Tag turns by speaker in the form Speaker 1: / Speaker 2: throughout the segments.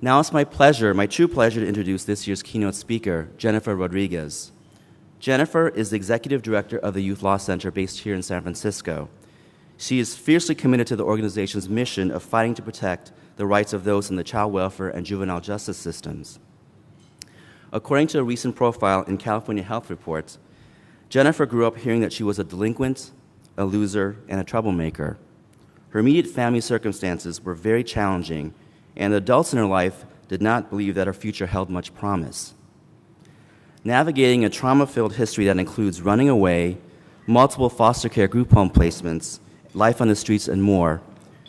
Speaker 1: Now it's my true pleasure to introduce this year's keynote speaker, Jennifer Rodriguez. Jennifer is the Executive Director of the Youth Law Center based here in San Francisco. She is fiercely committed to the organization's mission of fighting to protect the rights of those in the child welfare and juvenile justice systems. According to a recent profile in California Health Reports, Jennifer grew up hearing that she was a delinquent, a loser, and a troublemaker. Her immediate family circumstances were very challenging, and the adults in her life did not believe that her future held much promise. Navigating a trauma-filled history that includes running away, multiple foster care group home placements, life on the streets, and more,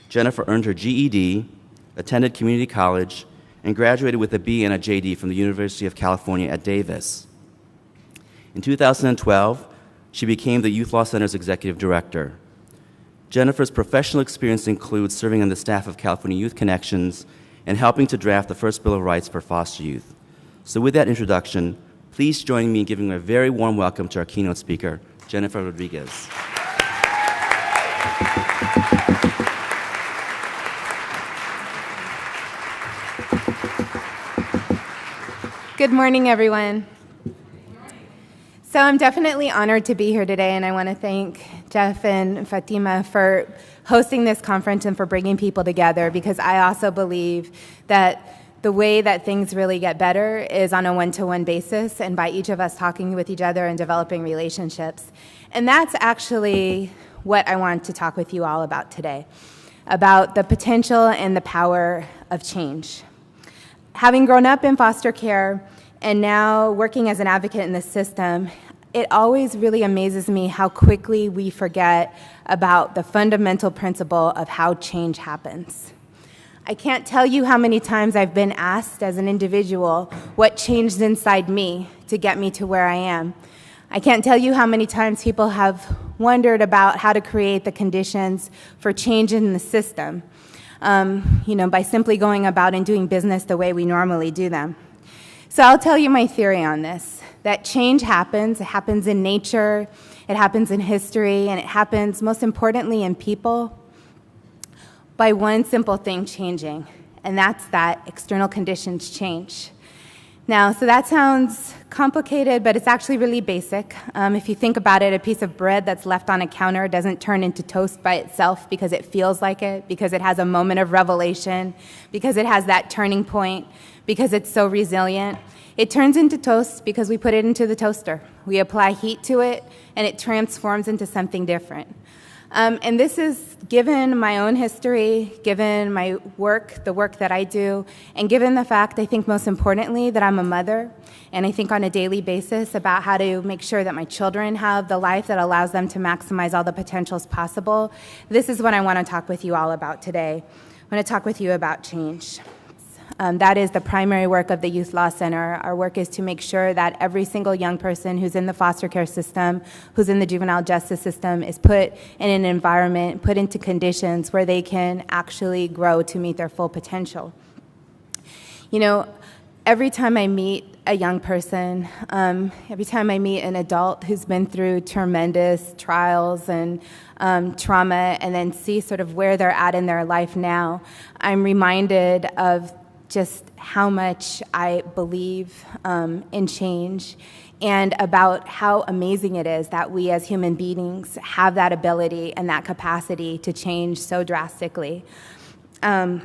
Speaker 1: Jennifer earned her GED, attended community college, and graduated with a B and a JD from the University of California at Davis. In 2012, she became the Youth Law Center's executive director. Jennifer's professional experience includes serving on the staff of California Youth Connections and helping to draft the first Bill of Rights for foster youth. So with that introduction, please join me in giving a very warm welcome to our keynote speaker, Jennifer Rodriguez.
Speaker 2: Good morning, everyone. So I'm definitely honored to be here today, and I want to thank Jeff and Fatima for hosting this conference and for bringing people together, because I also believe that the way that things really get better is on a one-to-one basis and by each of us talking with each other and developing relationships. And that's actually what I want to talk with you all about today, about the potential and the power of change. Having grown up in foster care and now working as an advocate in the system, it always really amazes me how quickly we forget about the fundamental principle of how change happens. I can't tell you how many times I've been asked as an individual what changed inside me to get me to where I am. I can't tell you how many times people have wondered about how to create the conditions for change in the system, by simply going about and doing business the way we normally do them. So I'll tell you my theory on this, that change happens. It happens in nature, it happens in history, and it happens, most importantly, in people by one simple thing changing, and that's that external conditions change. Now, so that sounds complicated, but it's actually really basic. If you think about it, a piece of bread that's left on a counter doesn't turn into toast by itself because it feels like it, because it has a moment of revelation, because it has that turning point, because it's so resilient. It turns into toast because we put it into the toaster. We apply heat to it, and it transforms into something different. And this is given my own history, given my work, the work that I do, and given the fact, I think most importantly, that I'm a mother, and I think on a daily basis about how to make sure that my children have the life that allows them to maximize all the potentials possible. This is what I want to talk with you all about today. I want to talk with you about change. That is the primary work of the Youth Law Center. Our work is to make sure that every single young person who's in the foster care system, who's in the juvenile justice system, is put in an environment, put into conditions where they can actually grow to meet their full potential. You know, every time I meet a young person, every time I meet an adult who's been through tremendous trials and trauma and then see sort of where they're at in their life now, I'm reminded of just how much I believe in change and about how amazing it is that we as human beings have that ability and that capacity to change so drastically. I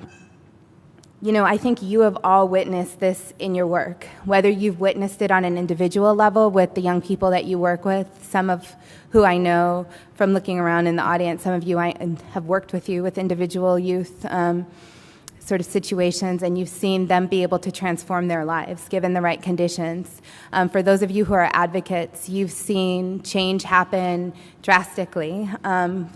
Speaker 2: think you have all witnessed this in your work, whether you've witnessed it on an individual level with the young people that you work with, some of who I know from looking around in the audience, some of you I have worked with you with individual youth sort of situations, and you've seen them be able to transform their lives given the right conditions. For those of you who are advocates, you've seen change happen drastically.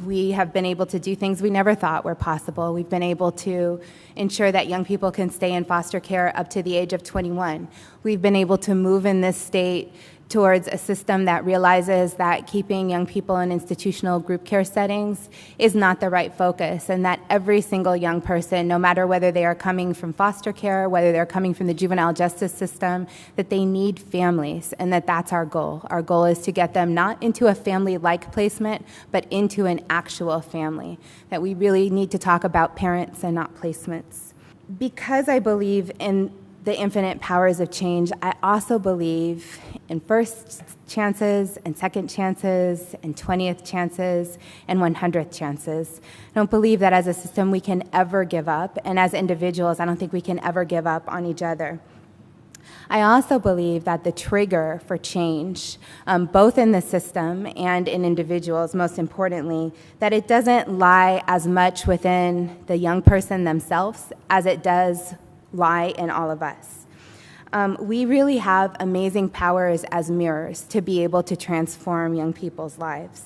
Speaker 2: We have been able to do things we never thought were possible. We've been able to ensure that young people can stay in foster care up to the age of 21. We've been able to move in this state towards a system that realizes that keeping young people in institutional group care settings is not the right focus, and that every single young person, no matter whether they are coming from foster care, whether they're coming from the juvenile justice system, that they need families, and that's our goal. Our goal is to get them not into a family-like placement, but into an actual family, that we really need to talk about parents and not placements. because I believe in the infinite powers of change, I also believe in first chances and second chances and 20th chances and 100th chances. I don't believe that as a system we can ever give up, and as individuals, I don't think we can ever give up on each other. I also believe that the trigger for change, both in the system and in individuals, most importantly, that it doesn't lie as much within the young person themselves as it does lie in all of us. We really have amazing powers as mirrors to be able to transform young people's lives.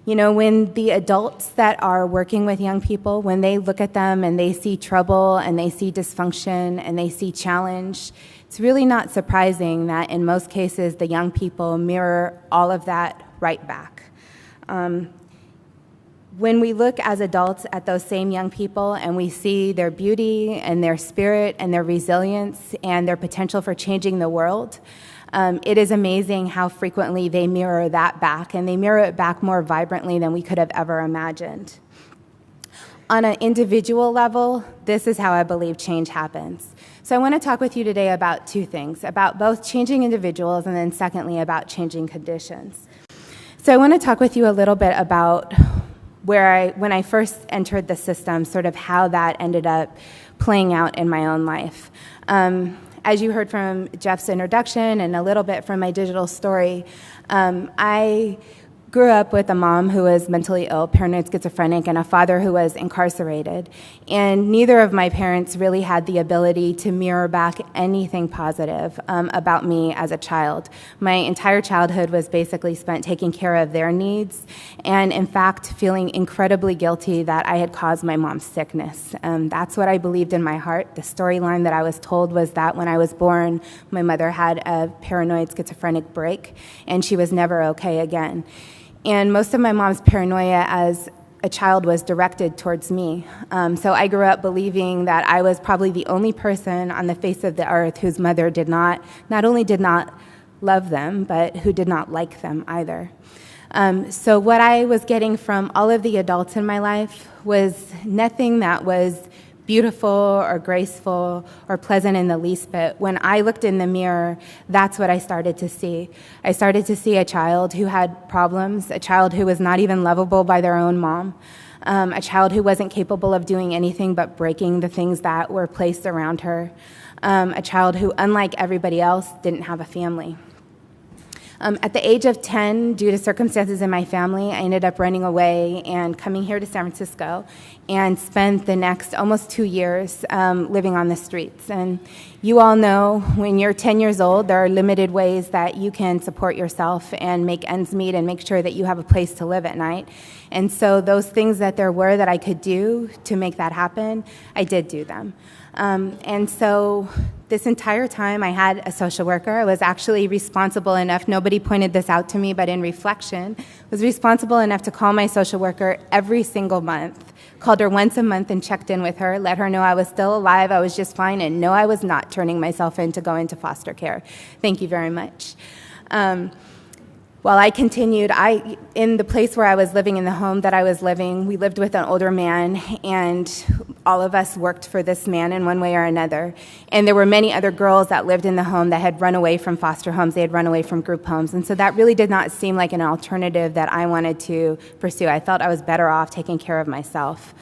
Speaker 2: You know, when the adults that are working with young people, when they look at them and they see trouble and they see dysfunction and they see challenge, it's really not surprising that in most cases the young people mirror all of that right back. When we look as adults at those same young people and we see their beauty and their spirit and their resilience and their potential for changing the world, it is amazing how frequently they mirror that back, and they mirror it back more vibrantly than we could have ever imagined. On an individual level, this is how I believe change happens. So I want to talk with you today about two things, about both changing individuals and then secondly about changing conditions. So I want to talk with you a little bit about when I first entered the system, sort of how that ended up playing out in my own life. As you heard from Jeff's introduction and a little bit from my digital story, I grew up with a mom who was mentally ill, paranoid schizophrenic, and a father who was incarcerated. And neither of my parents really had the ability to mirror back anything positive about me as a child. My entire childhood was basically spent taking care of their needs, and in fact, feeling incredibly guilty that I had caused my mom's sickness. That's what I believed in my heart. The storyline that I was told was that when I was born, my mother had a paranoid schizophrenic break, and she was never okay again. And most of my mom's paranoia as a child was directed towards me. So I grew up believing that I was probably the only person on the face of the earth whose mother not only did not love them, but who did not like them either. So what I was getting from all of the adults in my life was nothing that was beautiful or graceful or pleasant in the least bit. When I looked in the mirror, that's what I started to see. I started to see a child who had problems, a child who was not even lovable by their own mom, a child who wasn't capable of doing anything but breaking the things that were placed around her, a child who, unlike everybody else, didn't have a family. At the age of 10, due to circumstances in my family, I ended up running away and coming here to San Francisco and spent the next almost 2 years living on the streets. And you all know when you're 10 years old, there are limited ways that you can support yourself and make ends meet and make sure that you have a place to live at night. And so those things that there were that I could do to make that happen, I did do them. And so this entire time I had a social worker. I was actually responsible enough, nobody pointed this out to me, but in reflection, was responsible enough to call my social worker every single month, called her once a month and checked in with her, let her know I was still alive, I was just fine, and no, I was not turning myself in to go into foster care. Thank you very much. While I continued, in the place where I was living, in the home that I was living, we lived with an older man, and all of us worked for this man in one way or another. And there were many other girls that lived in the home that had run away from foster homes. They had run away from group homes. And so that really did not seem like an alternative that I wanted to pursue. I felt I was better off taking care of myself.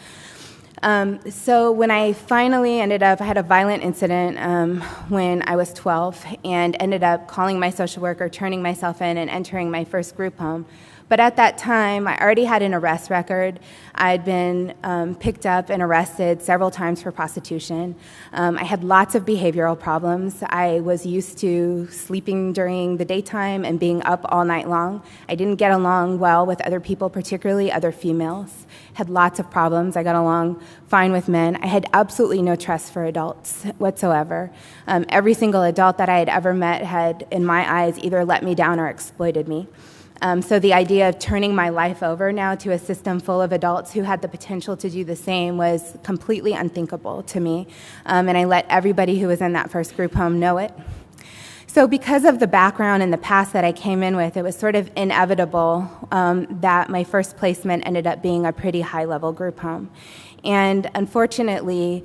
Speaker 2: So when I finally I had a violent incident when I was 12 and ended up calling my social worker, turning myself in, and entering my first group home. But at that time, I already had an arrest record. I'd been picked up and arrested several times for prostitution. I had lots of behavioral problems. I was used to sleeping during the daytime and being up all night long. I didn't get along well with other people, particularly other females. Had lots of problems. I got along fine with men. I had absolutely no trust for adults whatsoever. Every single adult that I had ever met had, in my eyes, either let me down or exploited me. So the idea of turning my life over now to a system full of adults who had the potential to do the same was completely unthinkable to me. And I let everybody who was in that first group home know it. So because of the background and the past that I came in with, it was sort of inevitable that my first placement ended up being a pretty high-level group home. And unfortunately,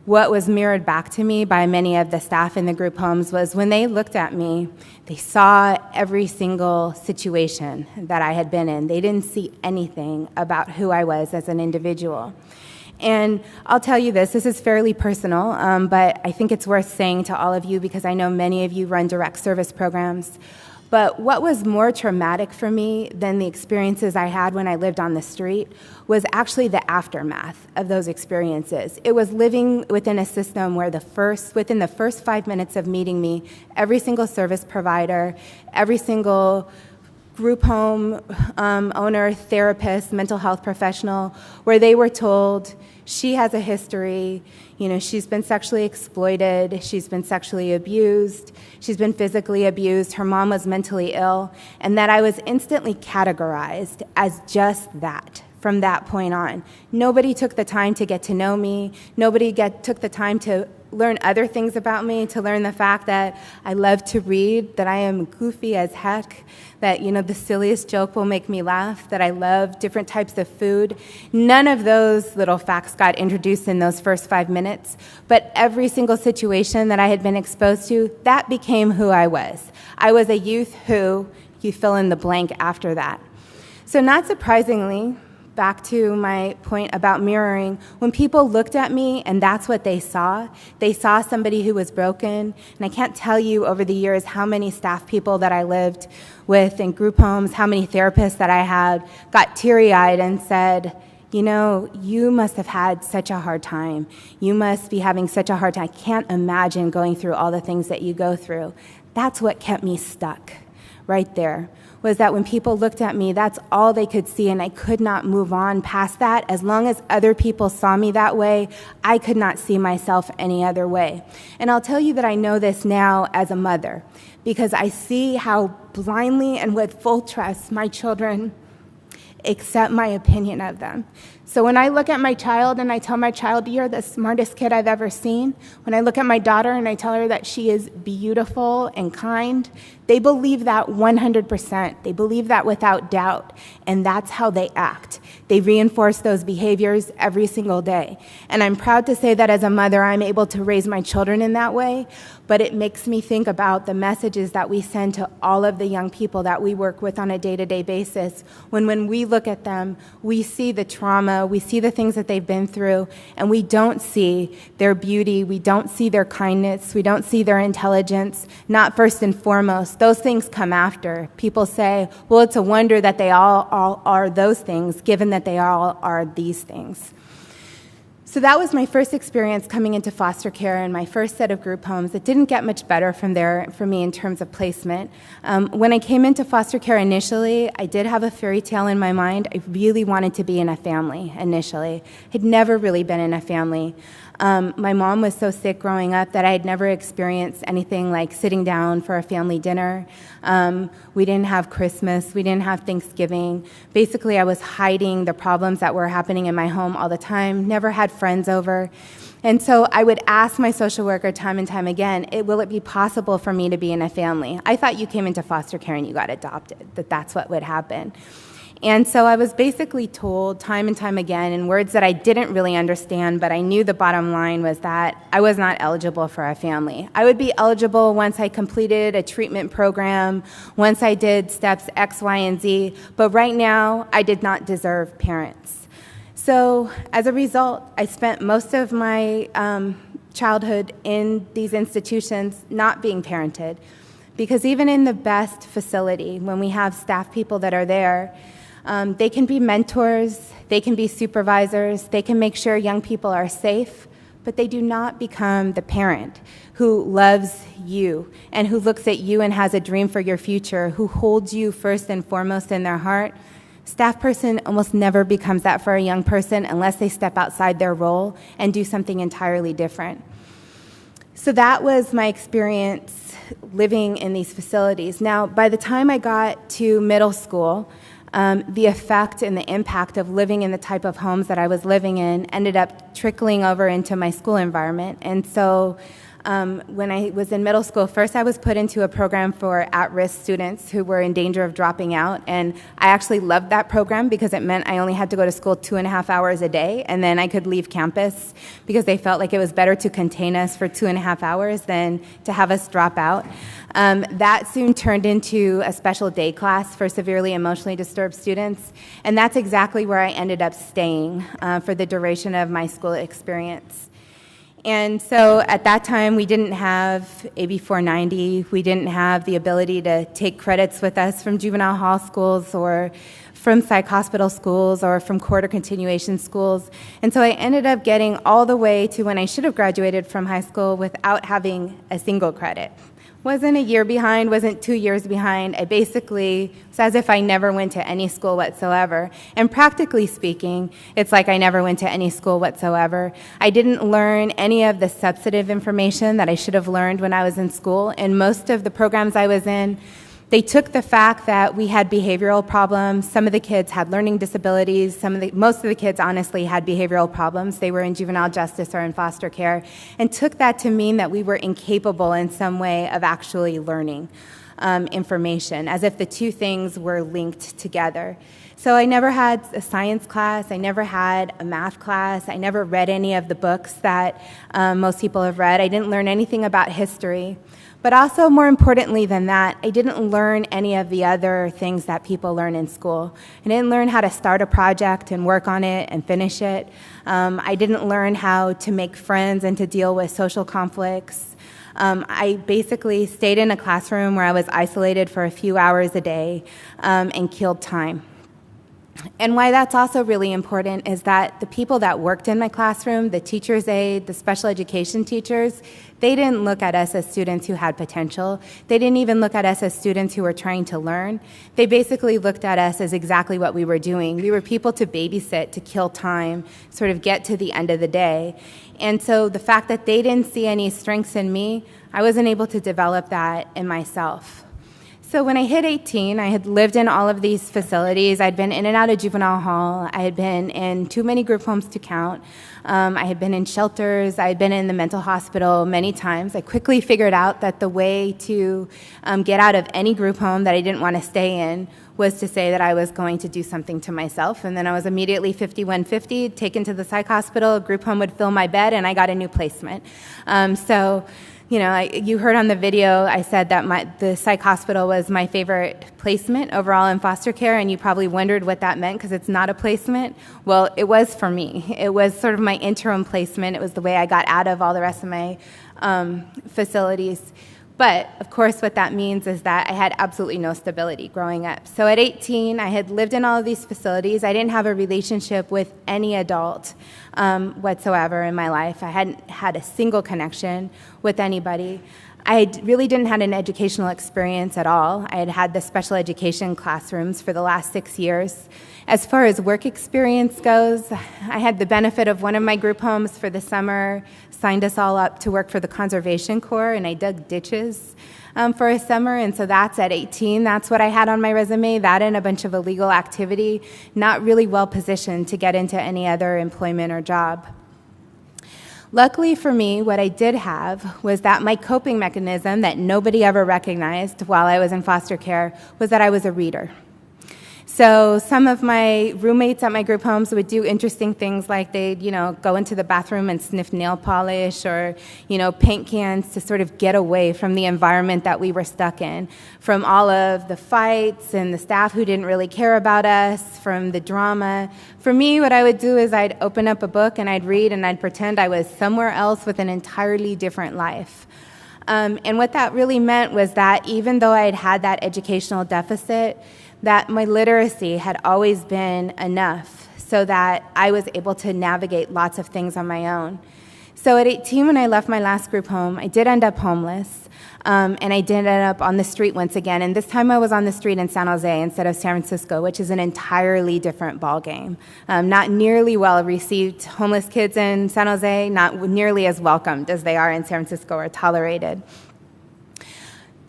Speaker 2: what was mirrored back to me by many of the staff in the group homes was when they looked at me, they saw every single situation that I had been in. They didn't see anything about who I was as an individual. And I'll tell you this is fairly personal, but I think it's worth saying to all of you because I know many of you run direct service programs. But what was more traumatic for me than the experiences I had when I lived on the street was actually the aftermath of those experiences. It was living within a system where within the first 5 minutes of meeting me, every single service provider, every single group home owner, therapist, mental health professional, where they were told, she has a history, she's been sexually exploited, she's been sexually abused, she's been physically abused, her mom was mentally ill, and that I was instantly categorized as just that from that point on. Nobody took the time to get to know me. Nobody took the time to learn other things about me, to learn the fact that I love to read, that I am goofy as heck, that, the silliest joke will make me laugh, that I love different types of food. None of those little facts got introduced in those first 5 minutes, but every single situation that I had been exposed to, that became who I was. I was a youth who, you fill in the blank after that. So not surprisingly, back to my point about mirroring, when people looked at me and that's what they saw somebody who was broken. And I can't tell you over the years how many staff people that I lived with in group homes, how many therapists that I had got teary-eyed and said, you must have had such a hard time. You must be having such a hard time. I can't imagine going through all the things that you go through. That's what kept me stuck right there. Was that when people looked at me, that's all they could see, and I could not move on past that. As long as other people saw me that way, I could not see myself any other way. And I'll tell you that I know this now as a mother, because I see how blindly and with full trust my children accept my opinion of them. So when I look at my child and I tell my child, you're the smartest kid I've ever seen, when I look at my daughter and I tell her that she is beautiful and kind, they believe that 100%. They believe that without doubt, and that's how they act. They reinforce those behaviors every single day. And I'm proud to say that as a mother, I'm able to raise my children in that way, but it makes me think about the messages that we send to all of the young people that we work with on a day-to-day basis. When we look at them, we see the trauma, we see the things that they've been through, and we don't see their beauty, we don't see their kindness, we don't see their intelligence, not first and foremost. Those things come after. People say, well, it's a wonder that they all are those things, given that they all are these things. So that was my first experience coming into foster care and my first set of group homes. It didn't get much better from there for me in terms of placement. When I came into foster care initially, I did have a fairy tale in my mind. I really wanted to be in a family initially. I'd never really been in a family. My mom was so sick growing up that I had never experienced anything like sitting down for a family dinner. We didn't have Christmas. We didn't have Thanksgiving. Basically, I was hiding the problems that were happening in my home all the time, never had friends over. And so I would ask my social worker time and time again, will it be possible for me to be in a family? I thought you came into foster care and you got adopted, that that's what would happen. And so I was basically told time and time again in words that I didn't really understand, but I knew the bottom line was that I was not eligible for a family. I would be eligible once I completed a treatment program, once I did steps X, Y, and Z, but right now I did not deserve parents. So as a result, I spent most of my childhood in these institutions not being parented, because even in the best facility, when we have staff people that are there, they can be mentors, they can be supervisors, they can make sure young people are safe, but they do not become the parent who loves you and who looks at you and has a dream for your future, who holds you first and foremost in their heart. Staff person almost never becomes that for a young person unless they step outside their role and do something entirely different. So that was my experience living in these facilities. Now, by the time I got to middle school, the effect and the impact of living in the type of homes that I was living in ended up trickling over into my school environment. And so When I was in middle school, first I was put into a program for at-risk students who were in danger of dropping out, and I actually loved that program because it meant I only had to go to school 2.5 hours a day, and then I could leave campus because they felt like it was better to contain us for 2.5 hours than to have us drop out. That soon turned into a special day class for severely emotionally disturbed students, and that's exactly where I ended up staying for the duration of my school experience. And so at that time, we didn't have AB 490. We didn't have the ability to take credits with us from juvenile hall schools or from psych hospital schools or from court or continuation schools. And so I ended up getting all the way to when I should have graduated from high school without having a single credit. Wasn't a year behind, wasn't 2 years behind. I basically, it's as if I never went to any school whatsoever. And practically speaking, it's like I never went to any school whatsoever. I didn't learn any of the substantive information that I should have learned when I was in school. And most of the programs I was in, they took the fact that we had behavioral problems. Some of the kids had learning disabilities. Most of the kids, honestly, had behavioral problems. They were in juvenile justice or in foster care, and took that to mean that we were incapable in some way of actually learning information, as if the two things were linked together. So I never had a science class. I never had a math class. I never read any of the books that most people have read. I didn't learn anything about history. But also, more importantly than that, I didn't learn any of the other things that people learn in school. I didn't learn how to start a project and work on it and finish it. I didn't learn how to make friends and to deal with social conflicts. I basically stayed in a classroom where I was isolated for a few hours a day and killed time. And why that's also really important is that the people that worked in my classroom, the teacher's aide, the special education teachers, they didn't look at us as students who had potential. They didn't even look at us as students who were trying to learn. They basically looked at us as exactly what we were doing. We were people to babysit, to kill time, sort of get to the end of the day. And so the fact that they didn't see any strengths in me, I wasn't able to develop that in myself. So when I hit 18, I had lived in all of these facilities. I'd been in and out of juvenile hall. I had been in too many group homes to count. I had been in shelters. I had been in the mental hospital many times. I quickly figured out that the way to get out of any group home that I didn't want to stay in was to say that I was going to do something to myself. And then I was immediately 5150, taken to the psych hospital. A group home would fill my bed, and I got a new placement. You know, you heard on the video, I said that the psych hospital was my favorite placement overall in foster care, and you probably wondered what that meant because it's not a placement. Well, it was for me. It was sort of my interim placement. It was the way I got out of all the rest of my facilities. But, of course, what that means is that I had absolutely no stability growing up. So at 18, I had lived in all of these facilities. I didn't have a relationship with any adult whatsoever in my life. I hadn't had a single connection with anybody. I really didn't have an educational experience at all. I had had the special education classrooms for the last 6 years. As far as work experience goes, I had the benefit of one of my group homes for the summer, signed us all up to work for the Conservation Corps, and I dug ditches for a summer, and so that's at 18. That's what I had on my resume, that and a bunch of illegal activity, not really well positioned to get into any other employment or job. Luckily for me, what I did have was that my coping mechanism that nobody ever recognized while I was in foster care was that I was a reader. So some of my roommates at my group homes would do interesting things like they'd, go into the bathroom and sniff nail polish or, paint cans to sort of get away from the environment that we were stuck in, from all of the fights and the staff who didn't really care about us, from the drama. For me, what I would do is I'd open up a book and I'd read and I'd pretend I was somewhere else with an entirely different life. And what that really meant was that even though I had had that educational deficit, that my literacy had always been enough so that I was able to navigate lots of things on my own. So at 18, when I left my last group home, I did end up homeless, and I did end up on the street once again. And this time I was on the street in San Jose instead of San Francisco, which is an entirely different ballgame. Not nearly well received. Homeless kids in San Jose, not nearly as welcomed as they are in San Francisco or tolerated.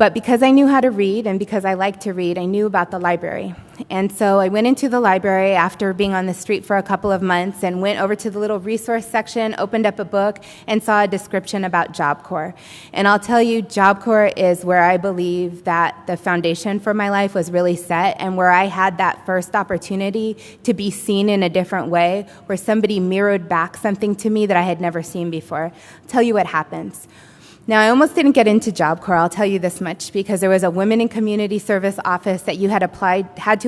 Speaker 2: But because I knew how to read and because I liked to read, I knew about the library. And so I went into the library after being on the street for a couple of months and went over to the little resource section, opened up a book, and saw a description about Job Corps. And I'll tell you, Job Corps is where I believe that the foundation for my life was really set, and where I had that first opportunity to be seen in a different way, where somebody mirrored back something to me that I had never seen before. I'll tell you what happens. Now, I almost didn't get into Job Corps, I'll tell you this much, because there was a Women in Community Service office that you had to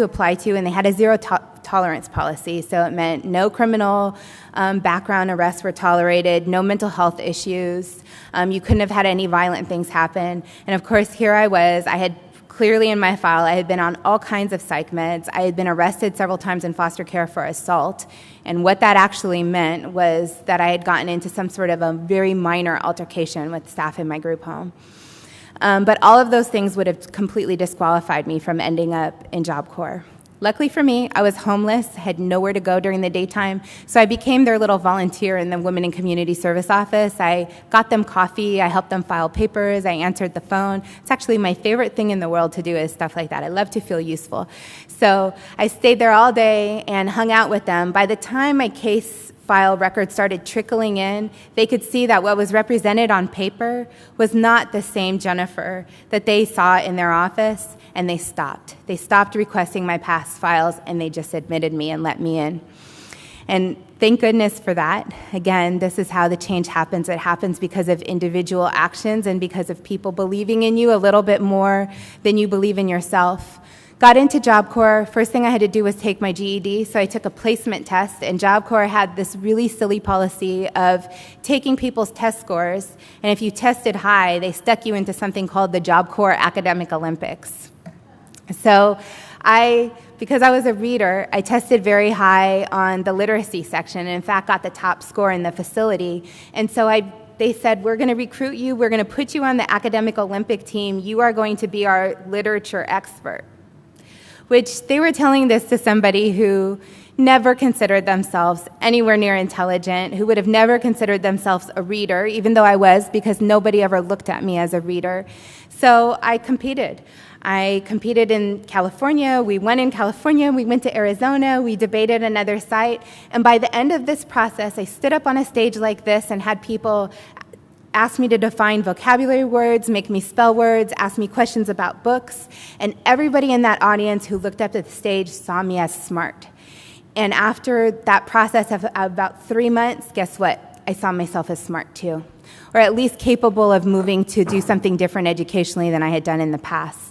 Speaker 2: apply to, and they had a zero tolerance policy. So it meant no criminal background arrests were tolerated, no mental health issues. You couldn't have had any violent things happen. And of course, here I was. I had clearly in my file, I had been on all kinds of psych meds. I had been arrested several times in foster care for assault. And what that actually meant was that I had gotten into some sort of a very minor altercation with staff in my group home. But all of those things would have completely disqualified me from ending up in Job Corps. Luckily for me, I was homeless, had nowhere to go during the daytime, so I became their little volunteer in the Women in Community Service office. I got them coffee, I helped them file papers, I answered the phone. It's actually my favorite thing in the world to do is stuff like that. I love to feel useful. So I stayed there all day and hung out with them. By the time my case file records started trickling in, they could see that what was represented on paper was not the same Jennifer that they saw in their office, and they stopped. They stopped requesting my past files, and they just admitted me and let me in. And thank goodness for that. Again, this is how the change happens. It happens because of individual actions and because of people believing in you a little bit more than you believe in yourself. Got into Job Corps. First thing I had to do was take my GED, so I took a placement test, and Job Corps had this really silly policy of taking people's test scores, and if you tested high, they stuck you into something called the Job Corps Academic Olympics. So because I was a reader, I tested very high on the literacy section, and in fact got the top score in the facility, and so they said, we're going to recruit you, we're going to put you on the academic Olympic team, you are going to be our literature expert. Which they were telling this to somebody who never considered themselves anywhere near intelligent, who would have never considered themselves a reader, even though I was, because nobody ever looked at me as a reader. So I competed. I competed in California, we won in California, we went to Arizona, we debated another site, and by the end of this process, I stood up on a stage like this and had people asked me to define vocabulary words, make me spell words, ask me questions about books, and everybody in that audience who looked up at the stage saw me as smart. And after that process of about 3 months, guess what? I saw myself as smart too, or at least capable of moving to do something different educationally than I had done in the past.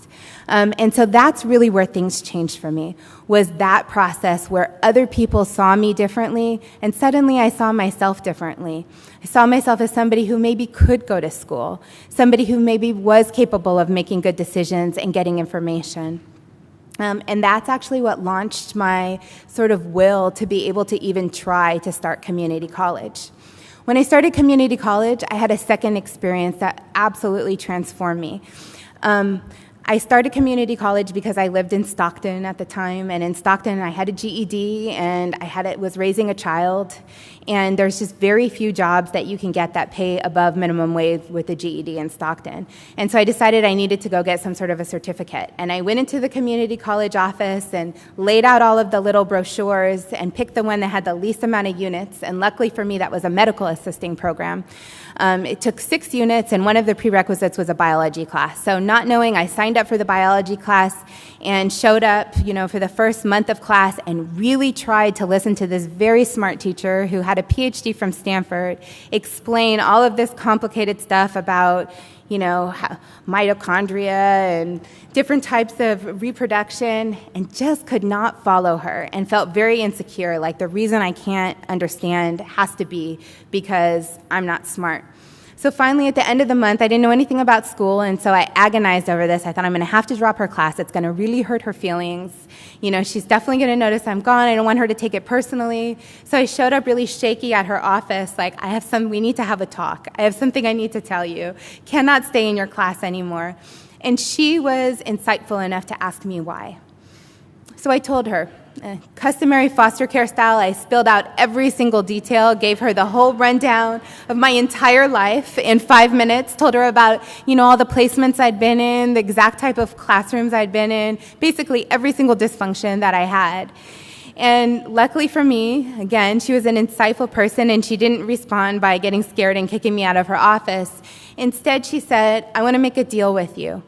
Speaker 2: And so that's really where things changed for me, was that process where other people saw me differently, and suddenly I saw myself differently. I saw myself as somebody who maybe could go to school, somebody who maybe was capable of making good decisions and getting information. And that's actually what launched my sort of will to be able to even try to start community college. When I started community college, I had a second experience that absolutely transformed me. I started community college because I lived in Stockton at the time, and in Stockton I had a GED and was raising a child, and there's just very few jobs that you can get that pay above minimum wage with a GED in Stockton. And so I decided I needed to go get some sort of a certificate, and I went into the community college office and laid out all of the little brochures and picked the one that had the least amount of units, and luckily for me that was a medical assisting program. It took 6 units, and one of the prerequisites was a biology class. So not knowing, I signed up for the biology class and showed up, for the first month of class and really tried to listen to this very smart teacher who had a PhD from Stanford explain all of this complicated stuff about, mitochondria and different types of reproduction, and just could not follow her and felt very insecure, like the reason I can't understand has to be because I'm not smart. So finally, at the end of the month, I didn't know anything about school, and so I agonized over this. I thought, I'm going to have to drop her class. It's going to really hurt her feelings. She's definitely going to notice I'm gone. I don't want her to take it personally. So I showed up really shaky at her office, like, we need to have a talk. I have something I need to tell you. Cannot stay in your class anymore. And she was insightful enough to ask me why. So I told her, Customary foster care style, I spilled out every single detail, gave her the whole rundown of my entire life in 5 minutes, told her about, all the placements I'd been in, the exact type of classrooms I'd been in, basically every single dysfunction that I had. And luckily for me, again, she was an insightful person, and she didn't respond by getting scared and kicking me out of her office. Instead, she said, I want to make a deal with you.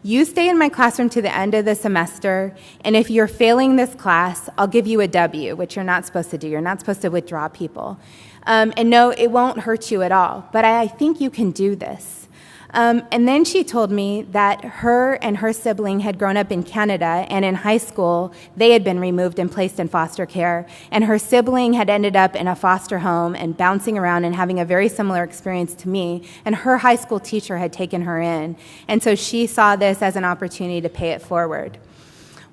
Speaker 2: You stay in my classroom to the end of the semester, and if you're failing this class, I'll give you a W, which you're not supposed to do. You're not supposed to withdraw people. And no, it won't hurt you at all, but I think you can do this. And then she told me that her and her sibling had grown up in Canada, and in high school, they had been removed and placed in foster care, and her sibling had ended up in a foster home and bouncing around and having a very similar experience to me, and her high school teacher had taken her in, and so she saw this as an opportunity to pay it forward.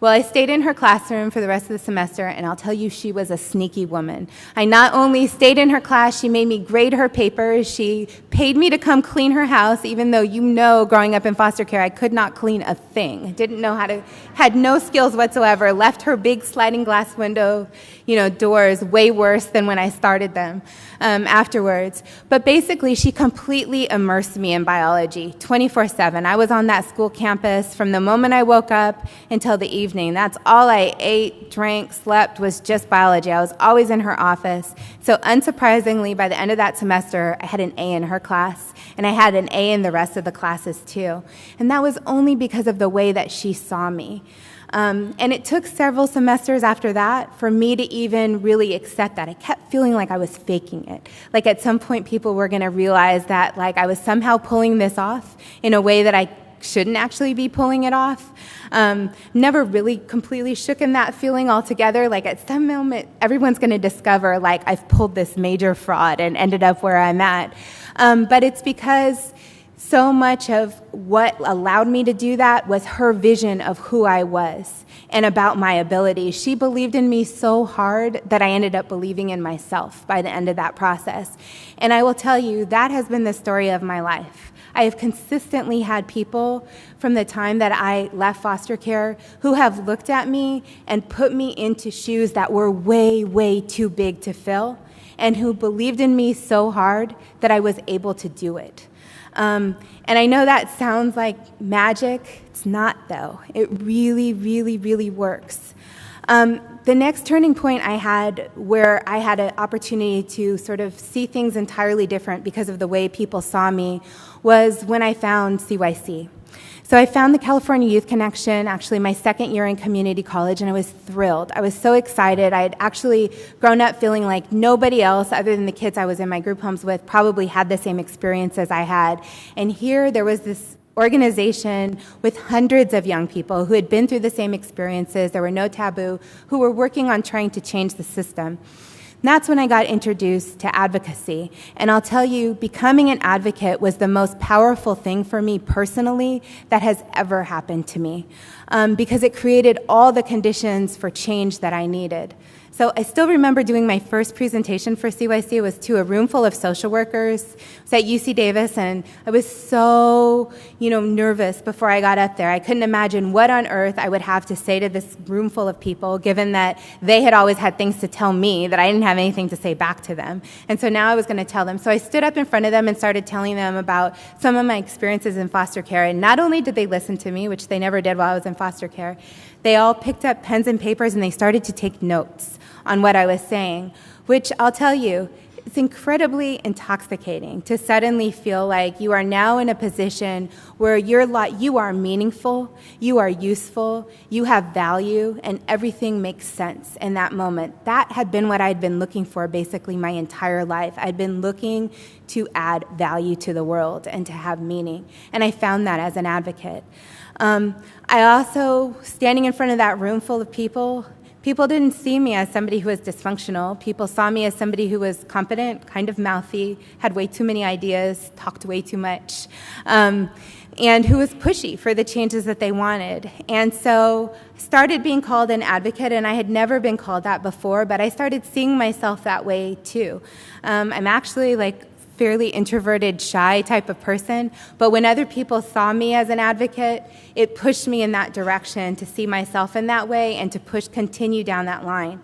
Speaker 2: Well, I stayed in her classroom for the rest of the semester, and I'll tell you, she was a sneaky woman. I not only stayed in her class, she made me grade her papers, she paid me to come clean her house, even though growing up in foster care, I could not clean a thing. Didn't know how to, had no skills whatsoever, left her big sliding glass window, doors way worse than when I started them afterwards. But basically, she completely immersed me in biology, 24/7. I was on that school campus from the moment I woke up until the evening. That's all I ate, drank, slept, was just biology. I was always in her office. So unsurprisingly, by the end of that semester, I had an A in her class, and I had an A in the rest of the classes too. And that was only because of the way that she saw me. And it took several semesters after that for me to even really accept that. I kept feeling like I was faking it. Like at some point people were going to realize that I was somehow pulling this off in a way that I shouldn't actually be pulling it off. Never really completely shook in that feeling altogether. At some moment, everyone's going to discover I've pulled this major fraud and ended up where I'm at. But it's because so much of what allowed me to do that was her vision of who I was and about my abilities. She believed in me so hard that I ended up believing in myself by the end of that process. And I will tell you, that has been the story of my life. I have consistently had people from the time that I left foster care who have looked at me and put me into shoes that were way, way too big to fill, and who believed in me so hard that I was able to do it. And I know that sounds like magic. It's not, though. It really, really, really works. The next turning point I had, where I had an opportunity to sort of see things entirely different because of the way people saw me, was when I found CYC. So I found the California Youth Connection, actually my second year in community college, and I was thrilled. I was so excited. I had actually grown up feeling like nobody else, other than the kids I was in my group homes with, probably had the same experience as I had. And here there was this organization with hundreds of young people who had been through the same experiences. There were no taboo, who were working on trying to change the system. And that's when I got introduced to advocacy. And I'll tell you, becoming an advocate was the most powerful thing for me personally that has ever happened to me, because it created all the conditions for change that I needed. So I still remember doing my first presentation for CYC. It was to a room full of social workers. It was at UC Davis, and I was so, nervous before I got up there. I couldn't imagine what on earth I would have to say to this room full of people, given that they had always had things to tell me that I didn't have anything to say back to them. And so now I was going to tell them. So I stood up in front of them and started telling them about some of my experiences in foster care. And not only did they listen to me, which they never did while I was in foster care, they all picked up pens and papers and they started to take notes on what I was saying, which I'll tell you, it's incredibly intoxicating to suddenly feel like you are now in a position where you are meaningful, you are useful, you have value, and everything makes sense in that moment. That had been what I'd been looking for basically my entire life. I'd been looking to add value to the world and to have meaning, and I found that as an advocate. I also, standing in front of that room full of people didn't see me as somebody who was dysfunctional. People saw me as somebody who was competent, kind of mouthy, had way too many ideas, talked way too much, and who was pushy for the changes that they wanted. And so I started being called an advocate, and I had never been called that before, but I started seeing myself that way too. I'm actually fairly introverted, shy type of person, but when other people saw me as an advocate, it pushed me in that direction to see myself in that way and to continue down that line.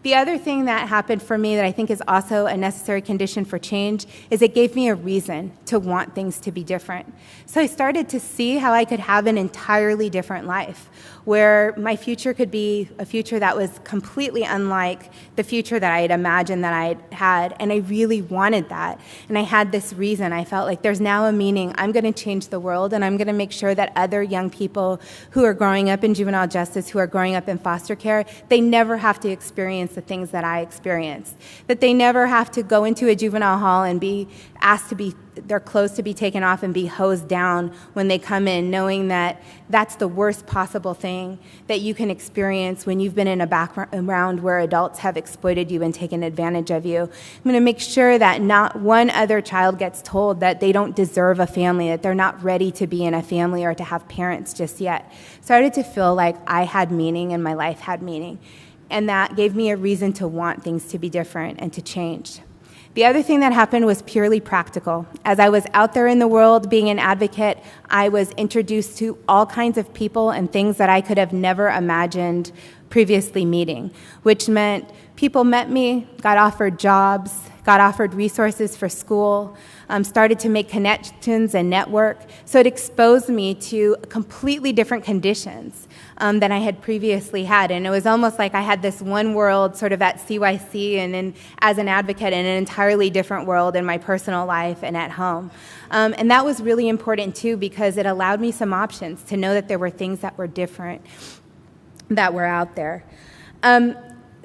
Speaker 2: The other thing that happened for me that I think is also a necessary condition for change is it gave me a reason to want things to be different. So I started to see how I could have an entirely different life, where my future could be a future that was completely unlike the future that I had imagined that I had, and I really wanted that. And I had this reason. I felt like there's now a meaning. I'm going to change the world, and I'm going to make sure that other young people who are growing up in juvenile justice, who are growing up in foster care, they never have to experience the things that I experienced, that they never have to go into a juvenile hall and be asked to be their clothes to be taken off and be hosed down when they come in, knowing that that's the worst possible thing that you can experience when you've been in a background where adults have exploited you and taken advantage of you. I'm going to make sure that not one other child gets told that they don't deserve a family, that they're not ready to be in a family or to have parents just yet. Started to feel like I had meaning and my life had meaning. And that gave me a reason to want things to be different and to change. The other thing that happened was purely practical. As I was out there in the world being an advocate, I was introduced to all kinds of people and things that I could have never imagined previously meeting, which meant people met me, got offered jobs, got offered resources for school, started to make connections and network. So it exposed me to completely different conditions than I had previously had. And it was almost like I had this one world sort of at CYC and as an advocate in an entirely different world in my personal life and at home. And that was really important too, because it allowed me some options to know that there were things that were different that were out there.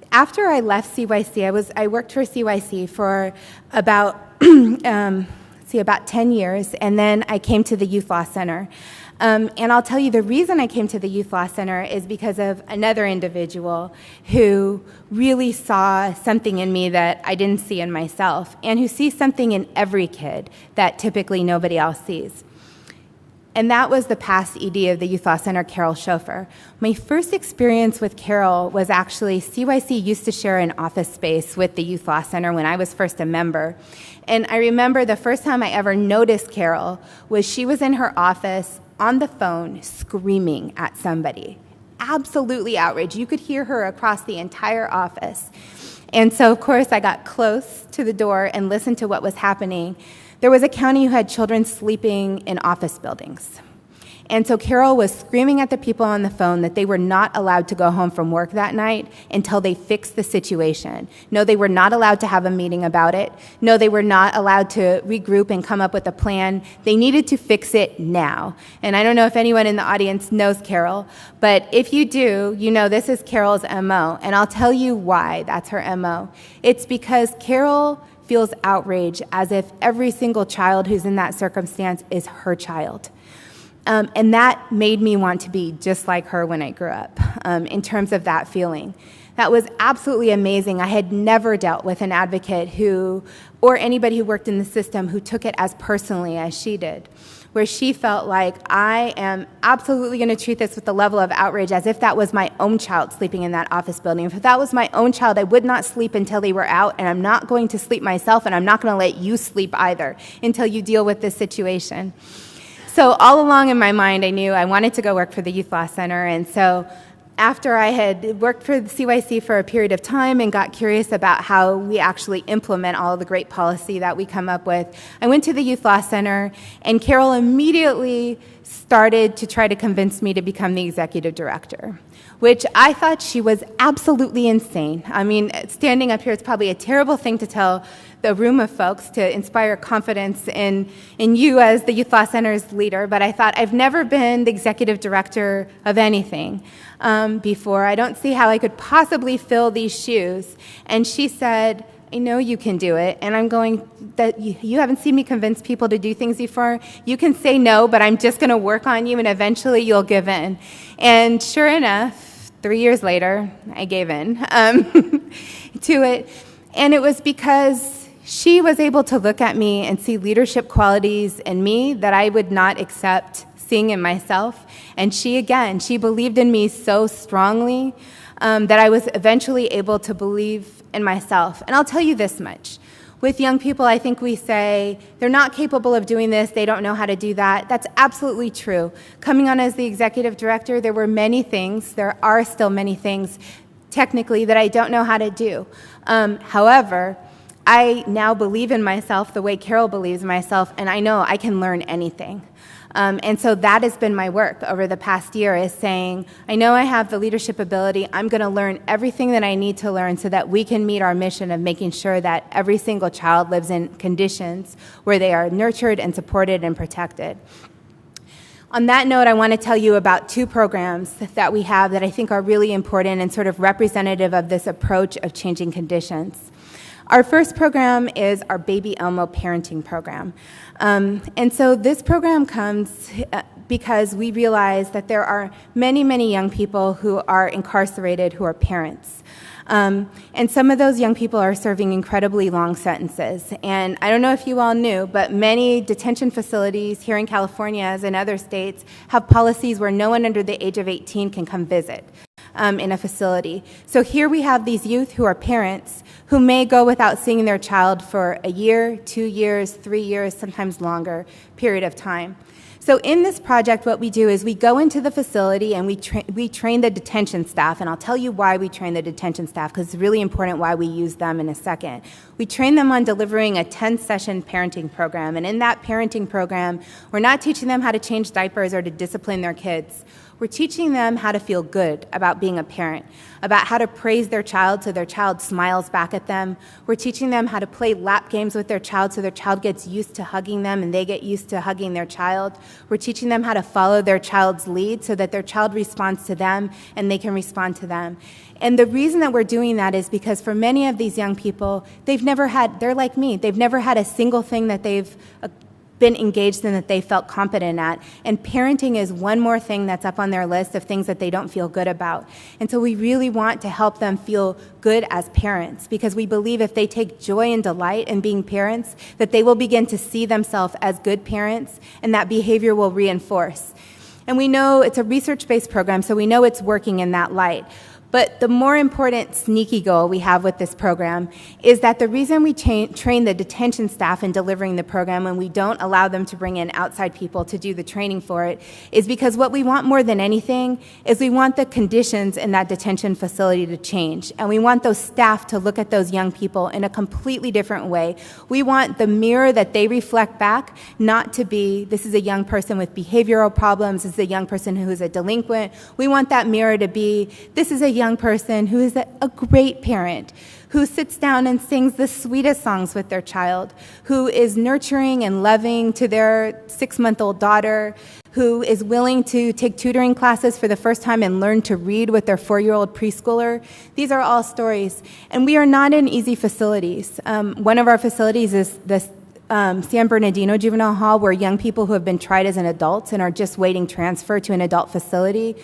Speaker 2: After I left CYC, I worked for CYC for about about 10 years, and then I came to the Youth Law Center. And I'll tell you, the reason I came to the Youth Law Center is because of another individual who really saw something in me that I didn't see in myself, and who sees something in every kid that typically nobody else sees. And that was the past ED of the Youth Law Center, Carol Schofer. My first experience with Carol was actually CYC used to share an office space with the Youth Law Center when I was first a member. And I remember the first time I ever noticed Carol was she was in her office on the phone screaming at somebody. Absolutely outraged. You could hear her across the entire office. And so, of course, I got close to the door and listened to what was happening. There was a county who had children sleeping in office buildings. And so Carol was screaming at the people on the phone that they were not allowed to go home from work that night until they fixed the situation. No, they were not allowed to have a meeting about it. No, they were not allowed to regroup and come up with a plan. They needed to fix it now. And I don't know if anyone in the audience knows Carol, but if you do, you know this is Carol's MO. And I'll tell you why that's her MO. It's because Carol feels outrage as if every single child who's in that circumstance is her child. And that made me want to be just like her when I grew up, in terms of that feeling. That was absolutely amazing. I had never dealt with an advocate who, or anybody who worked in the system who took it as personally as she did, where she felt like, I am absolutely going to treat this with the level of outrage as if that was my own child sleeping in that office building. If that was my own child, I would not sleep until they were out, and I'm not going to sleep myself, and I'm not going to let you sleep either until you deal with this situation. So all along in my mind, I knew I wanted to go work for the Youth Law Center, and so after I had worked for the CYC for a period of time and got curious about how we actually implement all of the great policy that we come up with, I went to the Youth Law Center, and Carol immediately started to try to convince me to become the executive director, which I thought she was absolutely insane. I mean, standing up here, it's probably a terrible thing to tell the room of folks to inspire confidence in you as the Youth Law Center's leader, but I thought, I've never been the executive director of anything before. I don't see how I could possibly fill these shoes. And she said, I know you can do it. And I'm going, that you haven't seen me convince people to do things before. You can say no, but I'm just going to work on you, and eventually you'll give in. And sure enough, 3 years later, I gave in to it. And it was because she was able to look at me and see leadership qualities in me that I would not accept seeing in myself. And she believed in me so strongly that I was eventually able to believe in myself. And I'll tell you this much. With young people, I think we say, they're not capable of doing this, they don't know how to do that. That's absolutely true. Coming on as the executive director, there were many things, there are still many things, technically, that I don't know how to do. However, I now believe in myself the way Carol believes in myself, and I know I can learn anything. And so that has been my work over the past year, is saying, I know I have the leadership ability, I'm going to learn everything that I need to learn so that we can meet our mission of making sure that every single child lives in conditions where they are nurtured and supported and protected. On that note, I want to tell you about two programs that we have that I think are really important and sort of representative of this approach of changing conditions. Our first program is our Baby Elmo parenting program. And so this program comes because we realize that there are many, many young people who are incarcerated who are parents. And some of those young people are serving incredibly long sentences. And I don't know if you all knew, but many detention facilities here in California, as in other states, have policies where no one under the age of 18 can come visit in a facility. So here we have these youth who are parents who may go without seeing their child for a year, 2 years, 3 years, sometimes longer period of time. So in this project, what we do is we go into the facility and we train the detention staff, and I'll tell you why we train the detention staff, because it's really important why we use them in a second. We train them on delivering a 10-session parenting program, and in that parenting program, we're not teaching them how to change diapers or to discipline their kids. We're teaching them how to feel good about being a parent, about how to praise their child so their child smiles back at them. We're teaching them how to play lap games with their child so their child gets used to hugging them and they get used to hugging their child. We're teaching them how to follow their child's lead so that their child responds to them and they can respond to them. And the reason that we're doing that is because for many of these young people, they're like me, they've never had a single thing that they've been engaged in that they felt competent at. And parenting is one more thing that's up on their list of things that they don't feel good about. And so we really want to help them feel good as parents, because we believe if they take joy and delight in being parents, that they will begin to see themselves as good parents, and that behavior will reinforce. And we know it's a research-based program, so we know it's working in that light. But the more important sneaky goal we have with this program is that the reason we train the detention staff in delivering the program and we don't allow them to bring in outside people to do the training for it is because what we want more than anything is we want the conditions in that detention facility to change. And we want those staff to look at those young people in a completely different way. We want the mirror that they reflect back not to be, this is a young person with behavioral problems, this is a young person who is a delinquent. We want that mirror to be, this is a young person who is a great parent, who sits down and sings the sweetest songs with their child, who is nurturing and loving to their 6-month-old daughter, who is willing to take tutoring classes for the first time and learn to read with their 4-year-old preschooler. These are all stories. And we are not in easy facilities. One of our facilities is the San Bernardino Juvenile Hall, where young people who have been tried as an adult and are just waiting transfer to an adult facility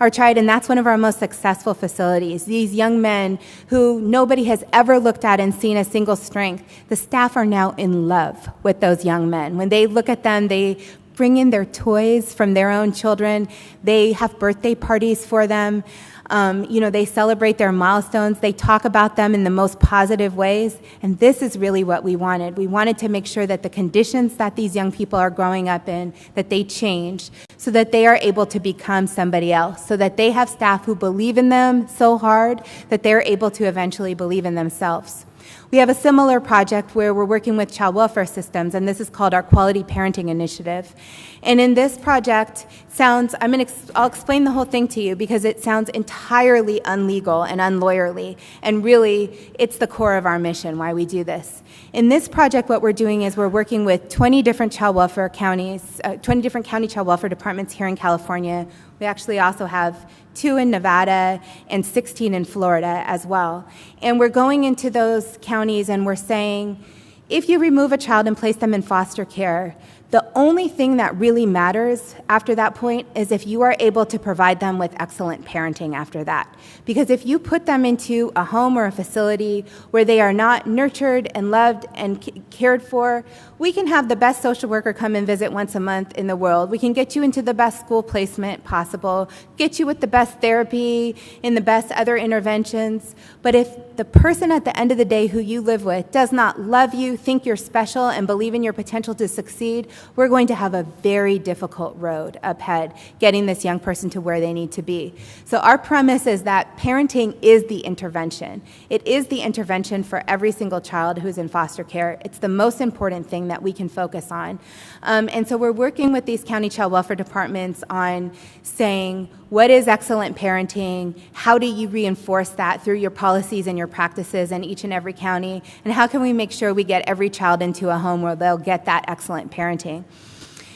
Speaker 2: are tried, and that's one of our most successful facilities. These young men who nobody has ever looked at and seen a single strength, the staff are now in love with those young men. When they look at them, they bring in their toys from their own children. They have birthday parties for them. They celebrate their milestones. They talk about them in the most positive ways. And this is really what we wanted. We wanted to make sure that the conditions that these young people are growing up in, that they change so that they are able to become somebody else, so that they have staff who believe in them so hard that they're able to eventually believe in themselves. We have a similar project where we're working with child welfare systems, and this is called our Quality Parenting Initiative. And in this project, I'll explain the whole thing to you because it sounds entirely unlegal and unlawyerly, and really, it's the core of our mission, why we do this. In this project, what we're doing is we're working with 20 different child welfare counties, 20 different county child welfare departments here in California. We actually also have 2 in Nevada and 16 in Florida as well. And we're going into those counties and we're saying, if you remove a child and place them in foster care, the only thing that really matters after that point is if you are able to provide them with excellent parenting after that. Because if you put them into a home or a facility where they are not nurtured and loved and cared for, we can have the best social worker come and visit once a month in the world. We can get you into the best school placement possible, get you with the best therapy and the best other interventions. But if the person at the end of the day who you live with does not love you, think you're special, and believe in your potential to succeed, we're going to have a very difficult road ahead getting this young person to where they need to be. So our premise is that parenting is the intervention. It is the intervention for every single child who's in foster care. It's the most important thing that we can focus on. And so we're working with these county child welfare departments on saying, what is excellent parenting? How do you reinforce that through your policies and your practices in each and every county? And how can we make sure we get every child into a home where they'll get that excellent parenting?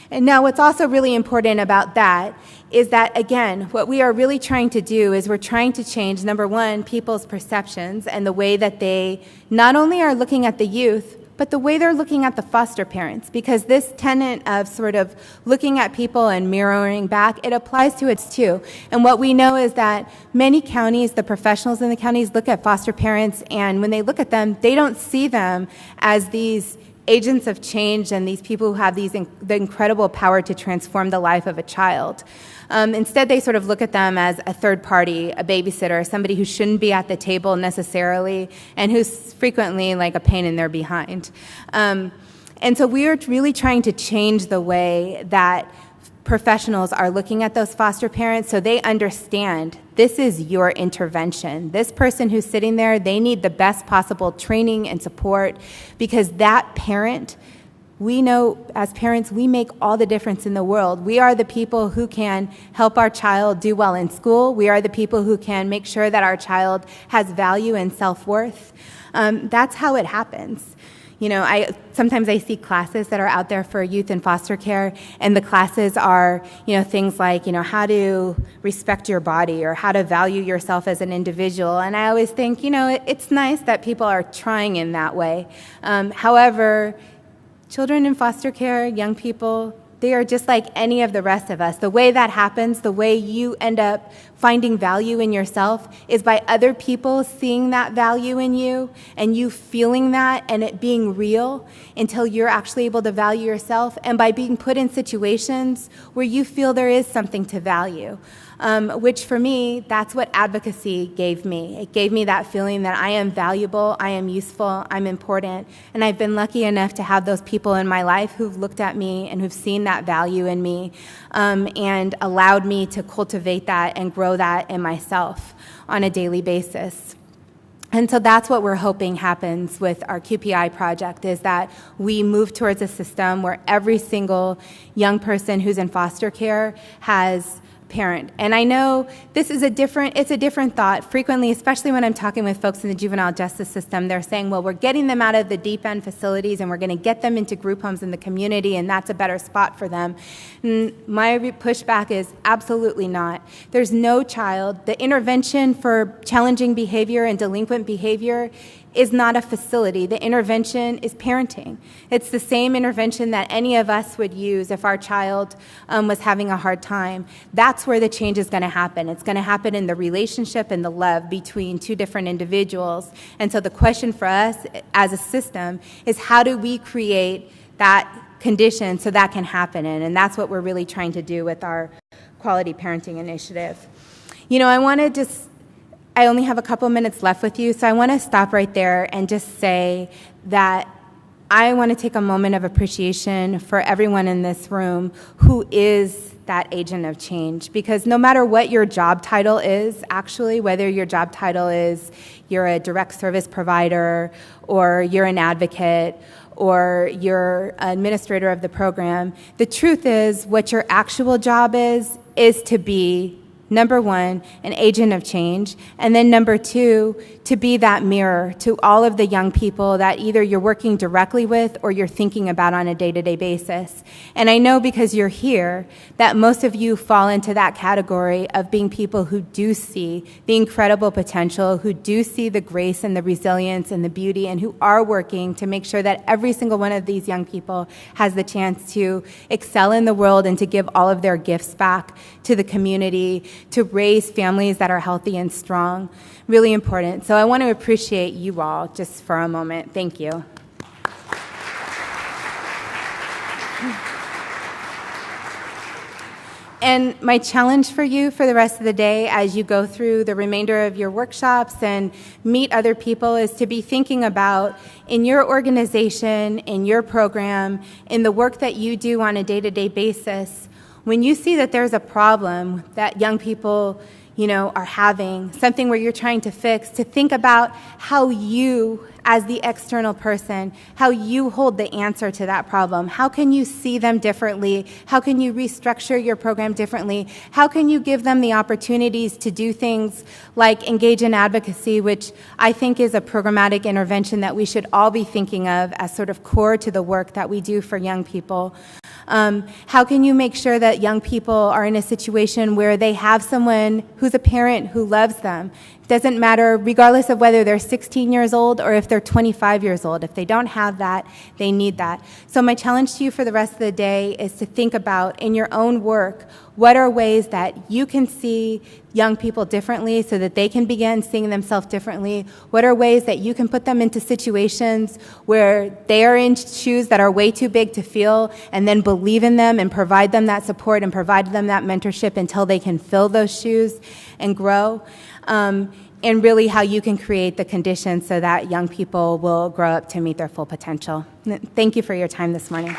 Speaker 2: And now what's also really important about that is that, again, what we are really trying to do is we're trying to change, number one, people's perceptions and the way that they not only are looking at the youth, but the way they're looking at the foster parents, because this tenet of sort of looking at people and mirroring back, it applies to it too. And what we know is that many counties, the professionals in the counties, look at foster parents, and when they look at them, they don't see them as these agents of change and these people who have the incredible power to transform the life of a child. Instead, they sort of look at them as a third party, a babysitter, somebody who shouldn't be at the table necessarily, and who's frequently like a pain in their behind. And so we are really trying to change the way that professionals are looking at those foster parents so they understand this is your intervention. This person who's sitting there, they need the best possible training and support, because that parent, we know as parents, we make all the difference in the world. We are the people who can help our child do well in school. We are the people who can make sure that our child has value and self-worth. That's how it happens. You know, sometimes I see classes that are out there for youth in foster care, and the classes are, you know, things like, you know, how to respect your body or how to value yourself as an individual. And I always think, you know, it's nice that people are trying in that way. However, children in foster care, young people, they are just like any of the rest of us. The way that happens, the way you end up finding value in yourself is by other people seeing that value in you and you feeling that and it being real until you're actually able to value yourself, and by being put in situations where you feel there is something to value. Which for me, that's what advocacy gave me. It gave me that feeling that I am valuable, I am useful, I'm important, and I've been lucky enough to have those people in my life who've looked at me and who've seen that value in me, and allowed me to cultivate that and grow that in myself on a daily basis. And so that's what we're hoping happens with our QPI project, is that we move towards a system where every single young person who's in foster care has parent. And I know this is it's a different thought. Frequently, especially when I'm talking with folks in the juvenile justice system, they're saying, well, we're getting them out of the deep end facilities and we're going to get them into group homes in the community, and that's a better spot for them. And my pushback is absolutely not. There's no child. The intervention for challenging behavior and delinquent behavior is not a facility. The intervention is parenting. It's the same intervention that any of us would use if our child was having a hard time. That's where the change is going to happen. It's going to happen in the relationship and the love between two different individuals. And so the question for us as a system is, how do we create that condition so that can happen? And that's what we're really trying to do with our quality parenting initiative. You know, I only have a couple minutes left with you, so I want to stop right there and just say that I want to take a moment of appreciation for everyone in this room who is that agent of change, because no matter what your job title is, actually, whether your job title is you're a direct service provider or you're an advocate or you're an administrator of the program, the truth is what your actual job is to be number one, an agent of change, and then number two, to be that mirror to all of the young people that either you're working directly with or you're thinking about on a day-to-day basis. And I know because you're here that most of you fall into that category of being people who do see the incredible potential, who do see the grace and the resilience and the beauty, and who are working to make sure that every single one of these young people has the chance to excel in the world and to give all of their gifts back to the community, to raise families that are healthy and strong. Really important. So I want to appreciate you all just for a moment. Thank you. And my challenge for you for the rest of the day as you go through the remainder of your workshops and meet other people is to be thinking about in your organization, in your program, in the work that you do on a day-to-day basis, when you see that there's a problem that young people are having, something where you're trying to fix, to think about how you, as the external person, how you hold the answer to that problem. How can you see them differently? How can you restructure your program differently? How can you give them the opportunities to do things like engage in advocacy, which I think is a programmatic intervention that we should all be thinking of as sort of core to the work that we do for young people? How can you make sure that young people are in a situation where they have someone who's a parent who loves them? It doesn't matter, regardless of whether they're 16 years old or if they're 25 years old. If they don't have that, they need that. So my challenge to you for the rest of the day is to think about, in your own work, what are ways that you can see young people differently so that they can begin seeing themselves differently? What are ways that you can put them into situations where they are in shoes that are way too big to fill, and then believe in them and provide them that support and provide them that mentorship until they can fill those shoes and grow? And really how you can create the conditions so that young people will grow up to meet their full potential. Thank you for your time this morning.